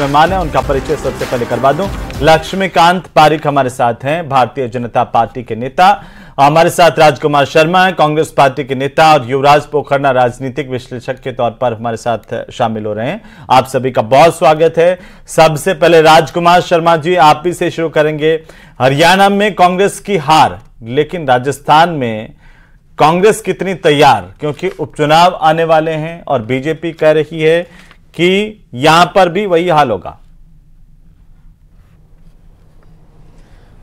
मेहमान हैं उनका परिचय सबसे पहले करवा दूं। लक्ष्मीकांत पारिक हमारे साथ हैं, भारतीय जनता पार्टी के नेता। हमारे साथ राजकुमार शर्मा हैं, कांग्रेस पार्टी के नेता, और युवराज पोखरना राजनीतिक विश्लेषक के तौर पर हमारे साथ शामिल हो रहे हैं। आप सभी का बहुत स्वागत है। सबसे पहले राजकुमार शर्मा जी, आप ही से शुरू करेंगे। हरियाणा में कांग्रेस की हार, लेकिन राजस्थान में कांग्रेस कितनी तैयार, क्योंकि उपचुनाव आने वाले हैं और बीजेपी कह रही है कि यहां पर भी वही हाल होगा।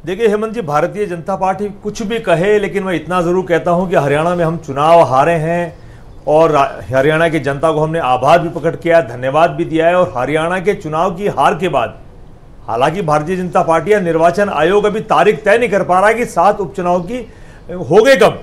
देखिए हेमंत जी, भारतीय जनता पार्टी कुछ भी कहे, लेकिन मैं इतना जरूर कहता हूं कि हरियाणा में हम चुनाव हारे हैं और हरियाणा की जनता को हमने आभार भी प्रकट किया, धन्यवाद भी दिया है। और हरियाणा के चुनाव की हार के बाद, हालांकि भारतीय जनता पार्टी या निर्वाचन आयोग अभी तारीख तय नहीं कर पा रहा है कि 7 उपचुनाव की हो गए कब,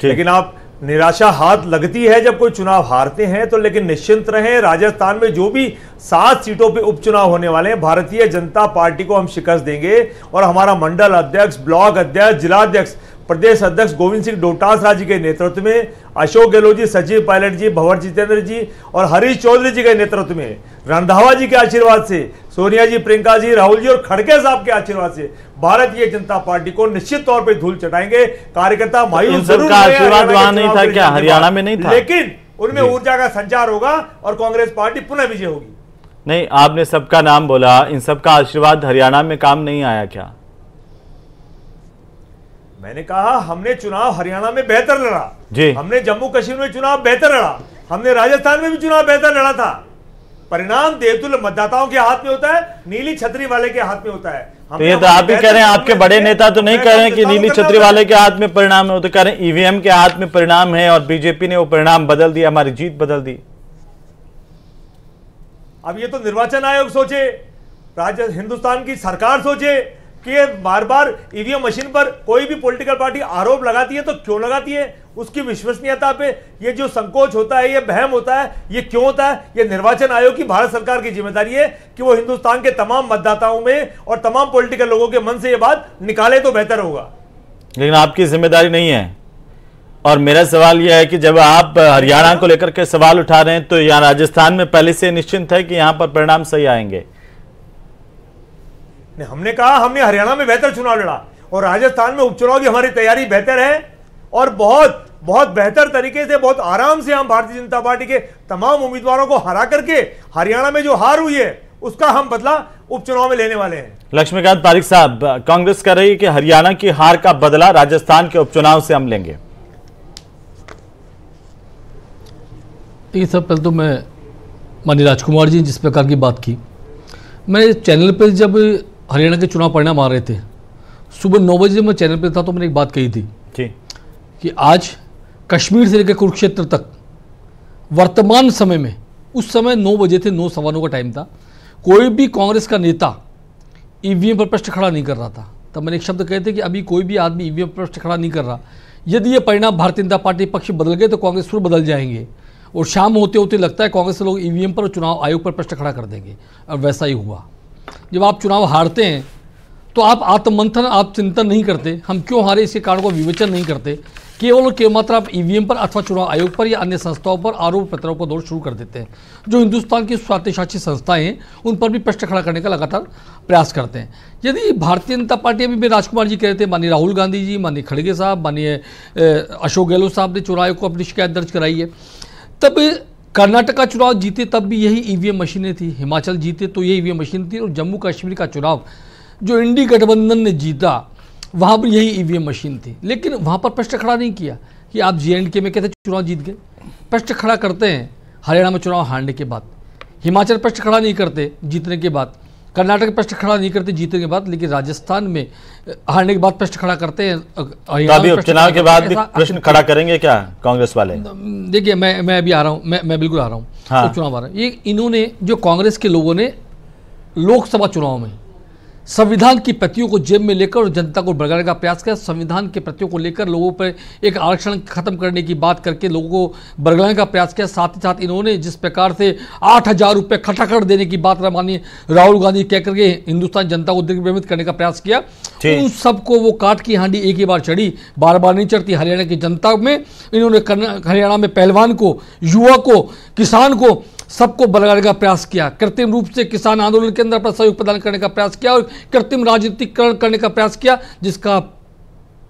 लेकिन आप निराशा हाथ लगती है जब कोई चुनाव हारते हैं तो। लेकिन निश्चिंत रहें, राजस्थान में जो भी 7 सीटों पे उपचुनाव होने वाले हैं, भारतीय जनता पार्टी को हम शिकस्त देंगे। और हमारा मंडल अध्यक्ष, ब्लॉक अध्यक्ष, जिला अध्यक्ष, प्रदेश अध्यक्ष गोविंद सिंह डोटासरा जी के नेतृत्व में, अशोक गहलोत जी, सचिव पायलट जी, भंवर जितेंद्र जी और हरीश चौधरी जी के नेतृत्व में, रंधावा जी के आशीर्वाद से, सोनिया जी, प्रियंका जी, राहुल जी और खड़गे साहब के आशीर्वाद से भारतीय जनता पार्टी को निश्चित तौर पर धूल चटाएंगे। कार्यकर्ता मायूस जरूर आशीर्वाद वहां नहीं था क्या, हरियाणा में नहीं था, लेकिन उनमें ऊर्जा का संचार होगा और कांग्रेस पार्टी पुनः विजय होगी। नहीं, आपने सबका नाम बोला, इन सबका आशीर्वाद हरियाणा में काम नहीं आया क्या? मैंने कहा हमने चुनाव हरियाणा में बेहतर लड़ा जी, हमने जम्मू कश्मीर में चुनाव बेहतर लड़ा, हमने राजस्थान में भी चुनाव बेहतर लड़ा था। परिणाम देवतुल्य मतदाताओं के हाथ में होता है, नीली छतरी वाले के हाथ में होता है। तो ये तो आप ही कह रहे हैं, आपके बड़े नेता तो नहीं कह रहे हैं कि नीली छतरी वाले के हाथ में परिणाम है, वो तो कह रहे हैं ईवीएम के हाथ में परिणाम है और बीजेपी ने वो परिणाम बदल दिया, हमारी जीत बदल दी। अब ये तो निर्वाचन आयोग सोचे, हिंदुस्तान की सरकार सोचे कि बार बार ईवीएम मशीन पर कोई भी पॉलिटिकल पार्टी आरोप लगाती है तो क्यों लगाती है, उसकी विश्वसनीयता पे ये जो संकोच होता है, ये बहम होता है, ये क्यों होता है? ये निर्वाचन आयोग की, भारत सरकार की जिम्मेदारी है कि वो हिंदुस्तान के तमाम मतदाताओं में और तमाम पॉलिटिकल लोगों के मन से ये बात निकाले तो बेहतर होगा। लेकिन आपकी जिम्मेदारी नहीं है। और मेरा सवाल यह है कि जब आप हरियाणा को लेकर के सवाल उठा रहे हैं तो यहाँ राजस्थान में पहले से निश्चिंत है कि यहाँ पर परिणाम सही आएंगे? हमने कहा हमने हरियाणा में बेहतर चुनाव लड़ा और राजस्थान में उपचुनाव की हमारी तैयारी बेहतर है और बहुत बहुत बेहतर तरीके से, बहुत आराम से हम भारतीय जनता पार्टी के तमाम उम्मीदवारों को हरा करके हरियाणा में जो हार हुई है उसका हम बदला उपचुनाव में लेने वाले हैं। लक्ष्मीकांत पारिक साहब, कांग्रेस कह रही है कि हरियाणा की हार का बदला राजस्थान के उपचुनाव से हम लेंगे। ये सब पहले तो मैं माननीय राजकुमार जी जिस प्रकार की बात की, मैंने चैनल पर जब हरियाणा के चुनाव परिणाम आ रहे थे, सुबह 9 बजे मैं चैनल पे था तो मैंने एक बात कही थी कि आज कश्मीर से लेकर कुरुक्षेत्र तक वर्तमान समय में, उस समय 9 बजे थे, 9 सवा 9 का टाइम था, कोई भी कांग्रेस का नेता ईवीएम पर प्रश्न खड़ा नहीं कर रहा था। तब मैंने एक शब्द कहे थे कि अभी कोई भी आदमी ईवीएम पर प्रश्न खड़ा नहीं कर रहा, यदि ये परिणाम भारतीय जनता पार्टी पक्ष बदल गए तो कांग्रेस फिर बदल जाएंगे और शाम होते होते लगता है कांग्रेस के लोग ईवीएम पर और चुनाव आयोग पर प्रश्न खड़ा कर देंगे। और वैसा ही हुआ। जब आप चुनाव हारते हैं तो आप आत्ममंथन, आप चिंतन नहीं करते हम क्यों हारे, इसके कारण को विवेचन नहीं करते, केवल और केवल मात्र आप ईवीएम पर अथवा चुनाव आयोग पर या अन्य संस्थाओं पर आरोप प्रत्यारोप दौर शुरू कर देते हैं। जो हिंदुस्तान की स्वायत्तशासी संस्थाएं हैं उन पर भी प्रश्न खड़ा करने का लगातार प्रयास करते हैं। यदि भारतीय जनता पार्टी, अभी में राजकुमार जी कह रहे थे, माननीय राहुल गांधी जी, माननीय खड़गे साहब, माननीय अशोक गहलोत साहब ने चुनाव आयोग को अपनी शिकायत दर्ज कराई है। तब कर्नाटक का चुनाव जीते तब भी यही ईवीएम मशीनें थी, हिमाचल जीते तो यही ईवीएम मशीन थी, और जम्मू कश्मीर का चुनाव जो इंडी गठबंधन ने जीता वहाँ पर यही ईवीएम मशीन थी। लेकिन वहाँ पर प्रश्न खड़ा नहीं किया कि आप JNK में कहते चुनाव जीत गए। प्रश्न खड़ा करते हैं हरियाणा में चुनाव हारने के बाद, हिमाचल प्रश्न खड़ा नहीं करते जीतने के बाद, कर्नाटक प्रश्न खड़ा नहीं करते जीतने के बाद, लेकिन राजस्थान में हारने के बाद प्रश्न खड़ा करते हैं। तो अभी उपचुनाव के बाद भी प्रश्न खड़ा करेंगे क्या कांग्रेस वाले? देखिए मैं अभी आ रहा हूँ, मैं बिल्कुल आ रहा हूँ। हाँ। उपचुनाव आ रहा है, ये इन्होंने जो कांग्रेस के लोगों ने लोकसभा चुनाव में संविधान की प्रतियों को जेब में लेकर और जनता को भड़काने का प्रयास किया। संविधान के प्रतियों को लेकर लोगों पर एक आरक्षण खत्म करने की बात करके लोगों को भड़काने का प्रयास किया। साथ ही साथ इन्होंने जिस प्रकार से 8,000 रुपये खटाखट देने की बात माननीय राहुल गांधी कह करके हिंदुस्तान जनता को दिग्भ्रमित करने का प्रयास किया, उन सबको वो काट की हांडी एक ही बार चढ़ी, बार बार नहीं चढ़ती। हरियाणा की जनता में इन्होंने हरियाणा में पहलवान को, युवा को, किसान को सबको बनाने का प्रयास किया, कृत्रिम रूप से किसान आंदोलन के अंदर अपना सहयोग प्रदान करने का प्रयास किया और कृत्रिम राजनीतिकरण करने का प्रयास किया,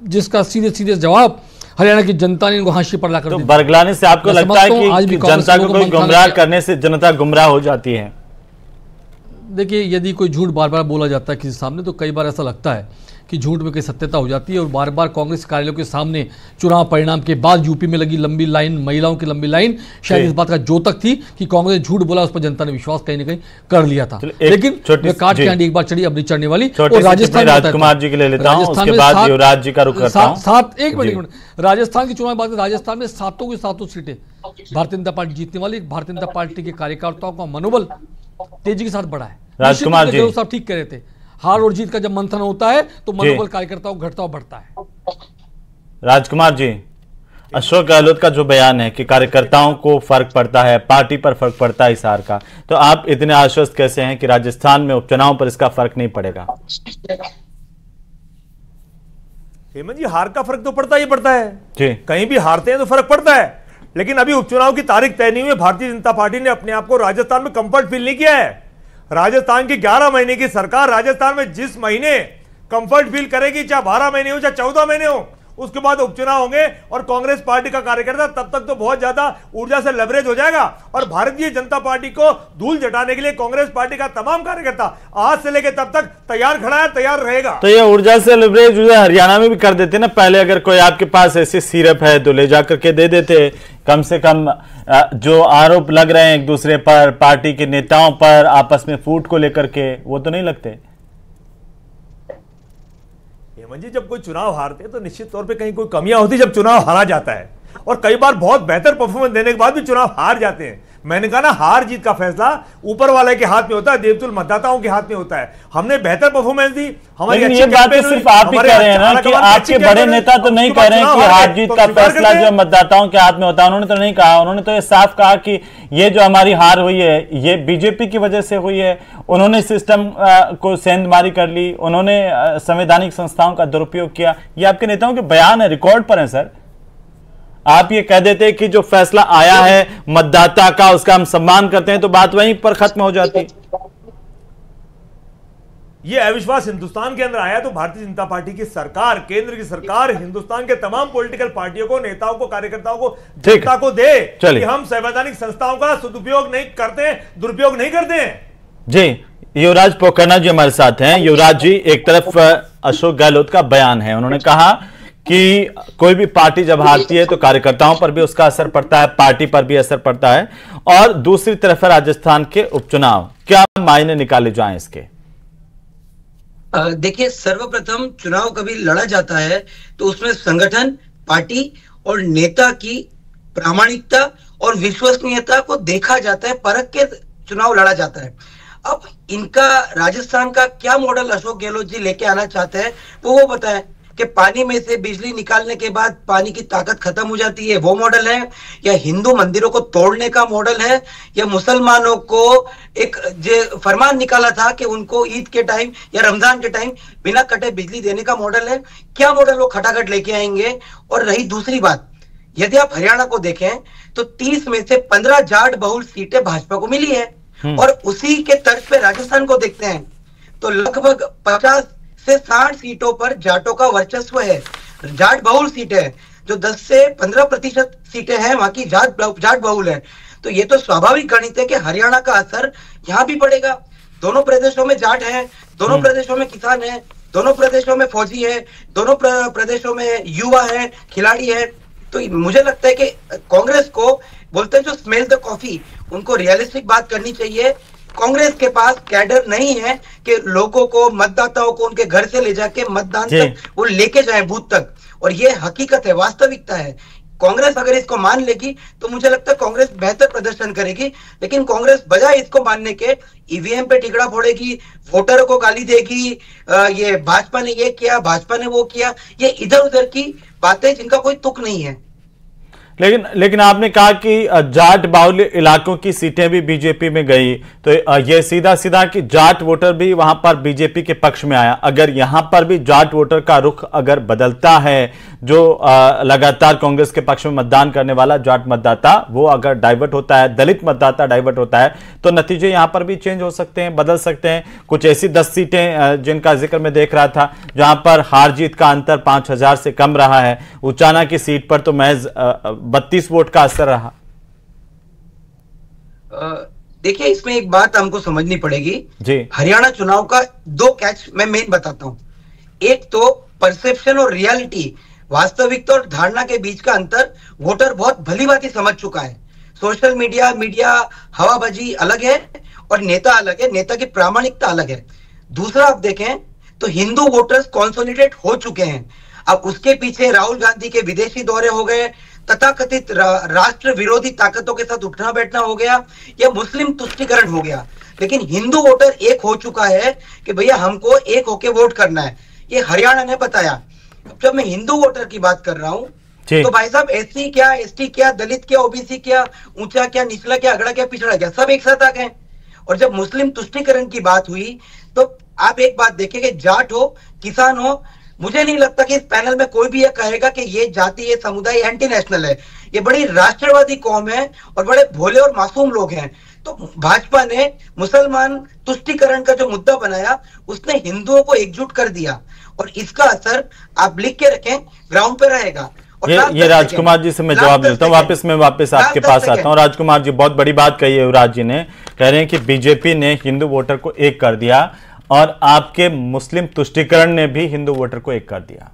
जिसका सीधे सीधे जवाब हरियाणा की जनता ने इनको हाशिए पर लाकर दिया। बरगलाने से आपको लगता है कि जनता को कोई गुमराह करने से जनता गुमराह हो जाती है? देखिए, यदि कोई झूठ बार बार बोला जाता है किसी सामने तो कई बार ऐसा लगता है कि झूठ में कई सत्यता हो जाती है। और बार बार कांग्रेस कार्यालयों के सामने चुनाव परिणाम के बाद यूपी में लगी लंबी लाइन, महिलाओं की लंबी लाइन, शायद इस बात का द्योतक थी कि कांग्रेस झूठ बोला, उस पर जनता ने विश्वास कहीं ना कहीं कर लिया था। लेकिन काट के आंटी एक बार चढ़ी, अब नहीं चढ़ने वाली। और राजस्थान, राजकुमार जी के लिए लेता हूं, उसके बाद युवराज जी का रुख करता हूं। एक मिनट, राजस्थान की चुनाव बात, राजस्थान में सातों की सातों सीटें भारतीय जनता पार्टी जीतने वाली। भारतीय जनता पार्टी के कार्यकर्ताओं का मनोबल तेजी के साथ बढ़ा है। राजकुमार जी साहब ठीक कह रहे थे, हार और जीत का जब मंथन होता है तो मनोबल कार्यकर्ताओं को घटता और बढ़ता है। राजकुमार जी, अशोक गहलोत का जो बयान है कि कार्यकर्ताओं को फर्क पड़ता है, पार्टी पर फर्क पड़ता है इस हार का, तो आप इतने आश्वस्त कैसे हैं कि राजस्थान में उपचुनाव पर इसका फर्क नहीं पड़ेगा? हेमंत जी, हार का फर्क तो पड़ता ही पड़ता है जी। कहीं भी हारते हैं तो फर्क पड़ता है, लेकिन अभी उपचुनाव की तारीख तय नहीं हुई। भारतीय जनता पार्टी ने अपने आप को राजस्थान में कंफर्ट फील नहीं किया है। राजस्थान की 11 महीने की सरकार राजस्थान में जिस महीने कंफर्ट फील करेगी, चाहे 12 महीने हो चाहे 14 महीने हो, उसके बाद उपचुनाव होंगे और कांग्रेस पार्टी का कार्यकर्ता तब तक तो बहुत ज्यादा ऊर्जा से लेवरेज हो जाएगा। और भारतीय जनता पार्टी को धूल जटाने के लिए कांग्रेस पार्टी का तमाम कार्यकर्ता आज से लेकर तब तक तैयार खड़ा है, तैयार रहेगा। तो ये ऊर्जा से लेवरेज हरियाणा में भी कर देते ना। पहले अगर कोई आपके पास ऐसी सिरप है तो ले जाकर के दे देते। कम से कम जो आरोप लग रहे हैं एक दूसरे पर, पार्टी के नेताओं पर, आपस में फूट को लेकर के, वो तो नहीं लगते? हेमंत जी, जब कोई चुनाव हारते हैं तो निश्चित तौर पे कहीं कोई कमियां होती जब चुनाव हारा जाता है, और कई बार बहुत बेहतर परफॉर्मेंस देने के बाद भी चुनाव हार जाते हैं। मैंने कहा ना, हार जीत का फैसला ऊपर वाले के हाथ में होता है, देवतुल्य मतदाताओं के हाथ में होता है। हमने बेहतर परफॉर्मेंस दी, हमारी ये बात तो सिर्फ आप ही कह रहे हैं ना कि आपके बड़े नेता तो नहीं कह रहे हैं कि हार जीत का फैसला जो मतदाताओं के हाथ में होता है। उन्होंने तो नहीं कहा, उन्होंने तो ये साफ कहा कि ये जो हमारी हार हुई है ये बीजेपी की वजह से हुई है। उन्होंने सिस्टम को सेंधमारी कर ली, उन्होंने संवैधानिक संस्थाओं का दुरुपयोग किया। ये आपके नेताओं के बयान है, रिकॉर्ड पर है सर। आप ये कह देते कि जो फैसला आया है मतदाता का उसका हम सम्मान करते हैं, तो बात वहीं पर खत्म हो जाती। ये अविश्वास हिंदुस्तान के अंदर आया तो भारतीय जनता पार्टी की सरकार, केंद्र की सरकार हिंदुस्तान के तमाम पॉलिटिकल पार्टियों को, नेताओं को, कार्यकर्ताओं को, जनता को दे कि हम संवैधानिक संस्थाओं का सदुपयोग नहीं करते, दुरुपयोग नहीं करते हैं। जी, युवराज पोखरना जी हमारे साथ हैं। युवराज जी, एक तरफ अशोक गहलोत का बयान है, उन्होंने कहा कि कोई भी पार्टी जब हारती है तो कार्यकर्ताओं पर भी उसका असर पड़ता है, पार्टी पर भी असर पड़ता है। और दूसरी तरफ है राजस्थान के उपचुनाव, क्या मायने निकाले जाएं इसके? देखिए, सर्वप्रथम चुनाव कभी लड़ा जाता है तो उसमें संगठन, पार्टी और नेता की प्रामाणिकता और विश्वसनीयता को देखा जाता है, परख के चुनाव लड़ा जाता है। अब इनका राजस्थान का क्या मॉडल अशोक गहलोत जी लेके आना चाहते हैं वो बताएं कि पानी में से बिजली निकालने के बाद पानी की ताकत खत्म हो जाती है, वो मॉडल है, या हिंदू मंदिरों को तोड़ने का मॉडल है, या मुसलमानों को एक जो फरमान निकाला था कि उनको ईद के टाइम या रमजान के टाइम बिना कटे बिजली देने का मॉडल है? क्या मॉडल वो खटाखट लेके आएंगे? और रही दूसरी बात, यदि आप हरियाणा को देखें तो 30 में से 15 जाट बहुल सीटें भाजपा को मिली है, और उसी के तर्ज पे राजस्थान को देखते हैं तो लगभग 50 से 60 सीटों पर जाटों का वर्चस्व है। जाट बहुल सीटें जो 10 से 15% सीटें हैं वहां की जाट बहुल है। तो ये तो स्वाभाविक गणित है कि हरियाणा का असर यहाँ भी पड़ेगा। दोनों प्रदेशों में जाट हैं, दोनों प्रदेशों में किसान हैं, दोनों प्रदेशों में फौजी है, दोनों प्रदेशों में युवा है, खिलाड़ी है। तो मुझे लगता है कि कांग्रेस को बोलते हैं जो स्मेल द कॉफी, उनको रियलिस्टिक बात करनी चाहिए। कांग्रेस के पास कैडर नहीं है कि लोगों को, मतदाताओं को उनके घर से ले जाके मतदान तक वो लेके जाए, बूथ तक। और ये हकीकत है, वास्तविकता है। कांग्रेस अगर इसको मान लेगी तो मुझे लगता है कांग्रेस बेहतर प्रदर्शन करेगी, लेकिन कांग्रेस बजाय इसको मानने के ईवीएम पे टिकड़ा फोड़ेगी, वोटरों को गाली देगी, ये भाजपा ने ये किया, भाजपा ने वो किया, ये इधर उधर की बातें जिनका कोई तुक नहीं है। लेकिन आपने कहा कि जाट बाहुल्य इलाकों की सीटें भी बीजेपी में गई, तो ये सीधा सीधा कि जाट वोटर भी वहां पर बीजेपी के पक्ष में आया। अगर यहां पर भी जाट वोटर का रुख अगर बदलता है, जो लगातार कांग्रेस के पक्ष में मतदान करने वाला जाट मतदाता वो अगर डाइवर्ट होता है, दलित मतदाता डाइवर्ट होता है, तो नतीजे यहां पर भी चेंज हो सकते हैं, बदल सकते हैं। कुछ ऐसी 10 सीटें जिनका जिक्र मैं देख रहा था जहां पर हार जीत का अंतर 5000 से कम रहा है। उचाना की सीट पर तो महज 32 वोट का असर रहा। देखिए, इसमें एक बात हमको समझनी पड़ेगी जी। हरियाणा चुनाव का 2 कैच मैं मेन बताता हूं। एक तो परसेप्शन और रियलिटी, वास्तविकता और धारणा के बीच का अंतर वोटर बहुत भली भांति समझ चुका है। सोशल मीडिया हवाबाजी अलग है और नेता अलग है, नेता की प्रामाणिकता अलग है। दूसरा, आप देखें तो हिंदू वोटर्स कंसोलिडेट हो चुके हैं। अब उसके पीछे राहुल गांधी के विदेशी दौरे हो गए, तथाकथित राष्ट्र विरोधी ताकतों के साथ उठना बैठना हो गया, या मुस्लिम तुष्टीकरण हो गया, लेकिन हिंदू वोटर एक हो चुका है कि भैया हमको एक होके वोट करना है। ये हरियाणा ने बताया। जब मैं हिंदू वोटर की बात कर रहा हूं तो भाई साहब, एससी क्या, एसटी क्या, दलित क्या, ओबीसी क्या, ऊंचा क्या, निचला क्या, अगड़ा क्या, पिछड़ा क्या, सब एक साथ आ गए। और जब मुस्लिम तुष्टीकरण की बात हुई तो आप एक बात देखिए कि जाट हो, किसान हो, मुझे नहीं लगता कि इस पैनल में कोई भी ये कहेगा कि ये जाति, ये समुदाय एंटी नेशनल है। ये बड़ी राष्ट्रवादी कौम है और बड़े भोले और मासूम लोग हैं। तो भाजपा ने मुसलमान तुष्टीकरण का जो मुद्दा बनाया, उसने हिंदुओं को एकजुट कर दिया और इसका असर आप लिख के रखें, ग्राउंड पे रहेगा। ये राजकुमार जी से मैं जवाब देता हूं, वापस आपके पास आता हूं। राजकुमार जी, बहुत बड़ी बात कही है युवराज जी ने, कह रहे हैं कि बीजेपी ने हिंदू वोटर को एक कर दिया और आपके मुस्लिम तुष्टीकरण ने भी हिंदू वोटर को एक कर दिया।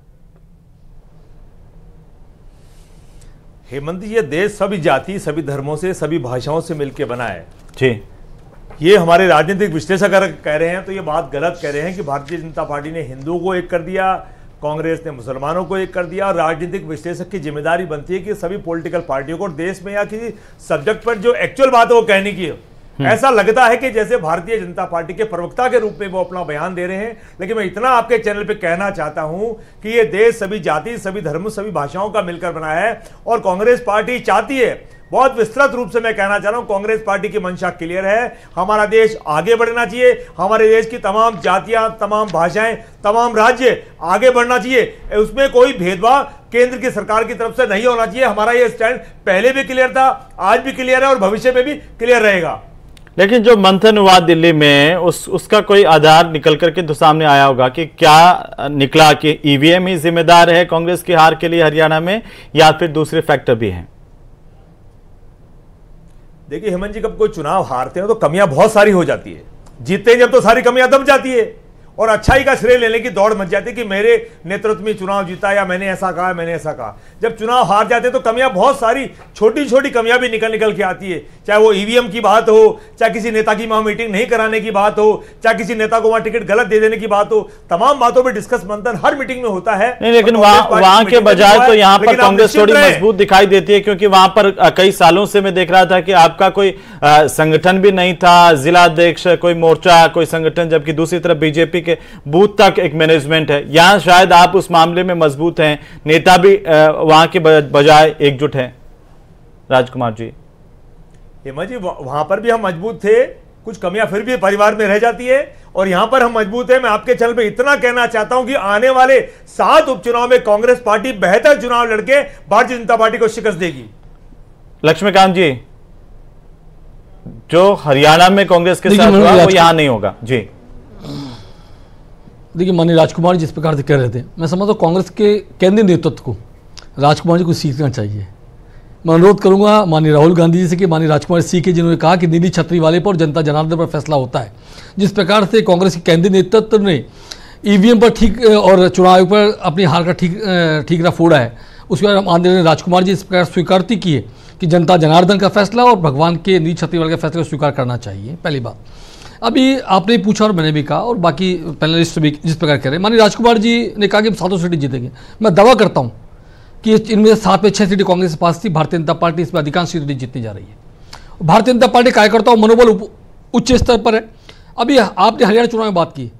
हेमंत जी, ये देश सभी जाति, सभी धर्मों से, सभी भाषाओं से मिलकर बना है जी। ये हमारे राजनीतिक विश्लेषक अगर कह रहे हैं तो ये बात गलत कह रहे हैं कि भारतीय जनता पार्टी ने हिंदुओं को एक कर दिया, कांग्रेस ने मुसलमानों को एक कर दिया। और राजनीतिक विश्लेषक की जिम्मेदारी बनती है कि सभी पॉलिटिकल पार्टियों को देश में या किसी सब्जेक्ट पर जो एक्चुअल बात है वो कहने की है। ऐसा लगता है कि जैसे भारतीय जनता पार्टी के प्रवक्ता के रूप में वो अपना बयान दे रहे हैं, लेकिन मैं इतना आपके चैनल पे कहना चाहता हूं कि ये देश सभी जाति, सभी धर्म, सभी भाषाओं का मिलकर बना है। और कांग्रेस पार्टी चाहती है, बहुत विस्तृत रूप से मैं कहना चाह रहा हूं, कांग्रेस पार्टी की मंशा क्लियर है, हमारा देश आगे बढ़ना चाहिए, हमारे देश की तमाम जातियां, तमाम भाषाएं, तमाम राज्य आगे बढ़ना चाहिए। उसमें कोई भेदभाव केंद्र की सरकार की तरफ से नहीं होना चाहिए। हमारा ये स्टैंड पहले भी क्लियर था, आज भी क्लियर है और भविष्य में भी क्लियर रहेगा। लेकिन जो मंथन हुआ दिल्ली में, उसका कोई आधार निकल करके तो सामने आया होगा कि क्या निकला कि ईवीएम ही जिम्मेदार है कांग्रेस की हार के लिए हरियाणा में, या फिर दूसरे फैक्टर भी हैं? देखिए हेमंत जी, कब कोई चुनाव हारते हैं तो कमियां बहुत सारी हो जाती है, जीतते जब तो सारी कमियां दब जाती है और अच्छाई का श्रेय लेने की दौड़ मच जाती है कि मेरे नेतृत्व में चुनाव जीता या मैंने ऐसा कहा, मैंने ऐसा कहा। जब चुनाव हार जाते तो कमियां बहुत सारी, छोटी छोटी कमियां भी निकल के आती है, चाहे वो ईवीएम की बात हो, चाहे किसी नेता की वहां मीटिंग नहीं कराने की बात हो, चाहे किसी नेता को वहां टिकट गलत दे देने की बात हो। तमाम बातों पर डिस्कस मंथन हर मीटिंग में होता है। नहीं, लेकिन वहां के बजाय तो यहाँ पर कांग्रेस थोड़ी मजबूत दिखाई देती है, क्योंकि वहां पर कई सालों से मैं देख रहा था कि आपका कोई संगठन भी नहीं था, जिला अध्यक्ष, कोई मोर्चा, कोई संगठन, जबकि दूसरी तरफ बीजेपी के बूथ तक एक मैनेजमेंट है। यहां शायद आप उस मामले में मजबूत हैं, नेता भी वहां के बजाय एकजुट है। राजकुमार जी, हेमंत जी, वहां पर भी हम मजबूत थे, कुछ कमियां फिर भी परिवार में रह जाती है और यहां पर हम मजबूत हैं। मैं आपके चैनल पे इतना कहना चाहता हूं कि आने वाले 7 उपचुनाव में कांग्रेस पार्टी बेहतर चुनाव लड़के भारतीय जनता पार्टी को शिकस्त देगी। लक्ष्मीकांत जी, जो हरियाणा में कांग्रेस के साथ हुआ वो यहां नहीं होगा जी। देखिए, माननीय राजकुमार जिस प्रकार से कह रहे थे, मैं समझता हूँ कांग्रेस के केंद्रीय नेतृत्व को राजकुमार जी को सीखना चाहिए। मैं अनुरोध करूंगा माननीय राहुल गांधी जी से कि माननीय राजकुमार सीखे, जिन्होंने कहा कि नीली छतरी वाले पर और जनता जनार्दन पर फैसला होता है। जिस प्रकार से कांग्रेस के केंद्रीय नेतृत्व ने ईवीएम पर ठीक और चुनाव आयोग पर अपनी हार का ठीकरा फोड़ा है, उसके बाद आदरणीय राजकुमार जी इस प्रकार स्वीकारती किए कि जनता जनार्दन का फैसला और भगवान के नीली छतरी वाले का फैसला को स्वीकार करना चाहिए। पहली बात। अभी आपने पूछा और मैंने भी कहा और बाकी पैनलिस्ट भी जिस प्रकार कह रहे हैं, माननीय राजकुमार जी ने कहा कि 7 सीटें जीतेंगे। मैं दावा करता हूं कि इनमें 7 में 6 सीटें कांग्रेस के पास थी, भारतीय जनता पार्टी इसमें अधिकांश सीटें जीतती जा रही है। भारतीय जनता पार्टी कार्यकर्ताओं मनोबल उच्च स्तर पर है। अभी आपने हरियाणा चुनाव में बात की,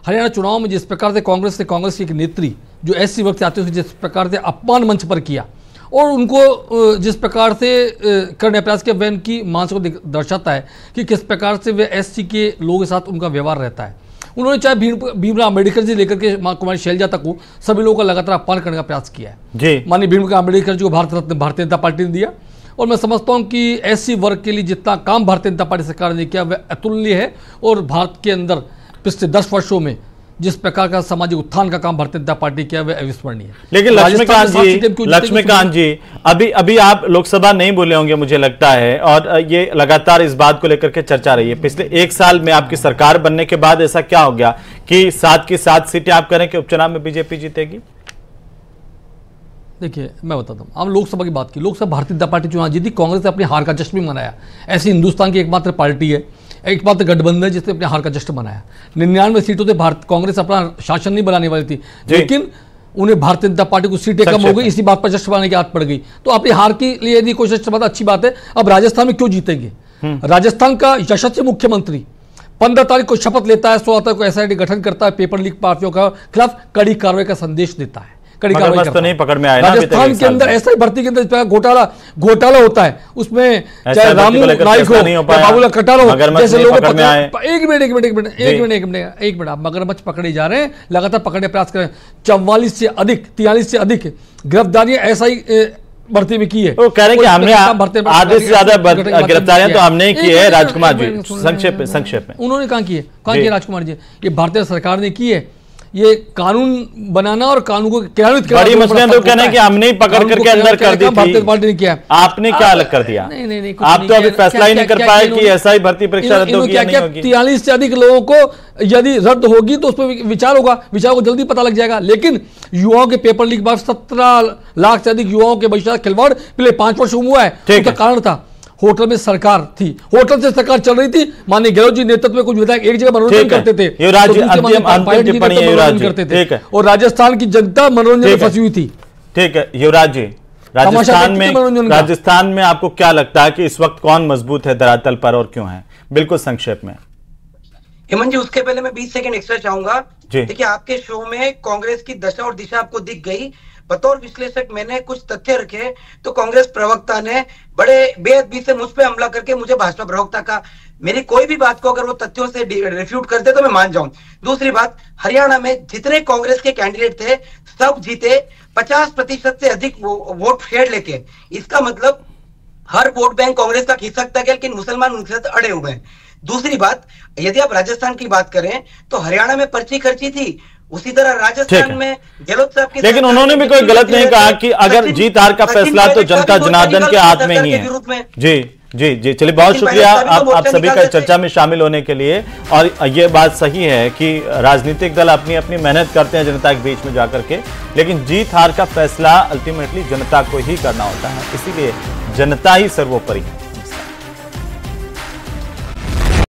हरियाणा चुनाव में जिस प्रकार से कांग्रेस की एक नेत्री जो ऐसी वक्त आते हुए जिस प्रकार से अपमान मंच पर किया, और उनको जिस प्रकार से करने का प्रयास किया वह उनकी मानसिकता को दर्शाता है कि किस प्रकार से वे एससी के लोगों के साथ उनका व्यवहार रहता है। उन्होंने चाहे भीमराव अम्बेडकर जी लेकर के कुमारी शैलजा तक को सभी लोगों का लगातार अपमान करने का प्रयास किया है। माननीय भीमराव अम्बेडकर जी को भारत रत्न भारतीय जनता पार्टी ने दिया और मैं समझता हूं कि एससी वर्ग के लिए जितना काम भारतीय जनता पार्टी सरकार ने किया वह अतुलनीय है और भारत के अंदर पिछले 10 वर्षों में जिस प्रकार का सामाजिक उत्थान का काम भारतीय जनता पार्टी किया वह अविस्मरणीय है। लेकिन लक्ष्मीकांत जी अभी आप लोकसभा नहीं बोले होंगे मुझे लगता है, और ये लगातार इस बात को लेकर के चर्चा रही है। पिछले 1 साल में आपकी सरकार बनने के बाद ऐसा क्या हो गया कि 7 की 7 सीटें आप करें कि उपचुनाव में बीजेपी जीतेगी? देखिए मैं बताता हूँ, हम लोकसभा की बात की, लोकसभा भारतीय जनता पार्टी चुनाव जीती, कांग्रेस ने अपनी हार का जश्न भी मनाया। ऐसी हिंदुस्तान की एकमात्र पार्टी है, एकमात्र गठबंधन है जिसने अपने हार का जश्न मनाया। 99 सीटों से भारत कांग्रेस अपना शासन नहीं बनाने वाली थी, लेकिन उन्हें भारतीय जनता पार्टी को सीटें कम हो गई, इसी बात पर जश्न बनाने की आदत पड़ गई। तो अपनी हार के लिए यदि कोशिश करना अच्छी बात है। अब राजस्थान में क्यों जीतेंगे? राजस्थान का यशस्वी मुख्यमंत्री 15 तारीख को शपथ लेता है, 16 तारीख को एसआईटी गठन करता है, पेपर लीक पार्टियों का खिलाफ कड़ी कार्रवाई का संदेश देता है। तो नहीं पकड़ में आया राजस्थान के अंदर ऐसा ही भर्ती के अंदर घोटाला होता है, उसमें चाहे रामू नाइक हो या बाबूलाल खट्टर हो, जैसे लोग एक मिनट आप मगरमच्छ पकड़े जा रहे हैं, लगातार पकड़ने का प्रयास कर रहे हैं। 43 से अधिक गिरफ्तारियां ऐसा ही भर्ती में की है। वो कह रहे हैं कि हमने आधे से ज्यादा गिरफ्तारियां तो हमने की है। राजकुमार जी संक्षेप में उन्होंने कहा की है राजकुमार जी, ये भारतीय सरकार ने की है। ये कानून बनाना और कानून को क्रियान्वित करना बड़ी मुश्किल तो कहना है कि हमने ही पकड़ करके अंदर कर दी थी, भारतीय पार्टी ने किया। आपने क्या अलग कर दिया? नहीं, आप तो अभी फैसला ही नहीं कर पाए कि ऐसा ही भर्ती परीक्षा रद्द होगी या नहीं होगी। 43 से अधिक लोगों को यदि रद्द होगी तो उस पर विचार होगा, विचार को जल्दी पता लग जाएगा। लेकिन युवाओं के पेपर लीक बाद 17 लाख से अधिक युवाओं के भविष्य खिलवाड़ पिछले 5 वर्ष हुआ है। उसका कारण था होटल में सरकार थी, होटल से सरकार चल रही थी। माननीय गहलोत जी नेतृत्व में कुछ विधायक एक जगह मनोरंजन करते थे, करते थे और राजस्थान की जनता मनोरंजन में फंसी हुई थी। ठीक है युवराज जी, राजस्थान में आपको क्या लगता है कि इस वक्त कौन मजबूत है धरातल पर और क्यों है? बिल्कुल संक्षेप में। हेमंत जी, उसके पहले मैं 20 सेकंड एक्स्ट्रा चाहूंगा। देखिए आपके शो में कांग्रेस की दशा और दिशा आपको दिख गई। बतौर विश्लेषक मैंने कुछ तथ्य रखे तो कांग्रेस प्रवक्ता ने बड़े बेअदबी से मुझ पे हमला करके मुझे भाजपा प्रवक्ता का, मेरी कोई भी बात को अगर वो तथ्यों से रिफ्यूट करते तो मैं मान जाऊं। दूसरी बात, हरियाणा में जितने कांग्रेस के कैंडिडेट थे सब जीते 50% से अधिक वोट शेयर लेके। इसका मतलब हर वोट बैंक कांग्रेस का खिसक तक है, लेकिन मुसलमान उनके साथ अड़े हुए हैं। दूसरी बात, यदि आप राजस्थान की बात करें तो हरियाणा में पर्ची खर्ची थी, उसी तरह राजस्थान में गहलोत साहब की, लेकिन उन्होंने भी कोई गलत नहीं कहा कि अगर जीत हार का फैसला तो जनता जनार्दन के हाथ में ही है। जी चलिए, बहुत शुक्रिया आप सभी का चर्चा में शामिल होने के लिए। और ये बात सही है कि राजनीतिक दल अपनी अपनी मेहनत करते हैं जनता के बीच में जाकर के, लेकिन जीत हार का फैसला अल्टीमेटली जनता को ही करना होता है, इसीलिए जनता ही सर्वोपरि है।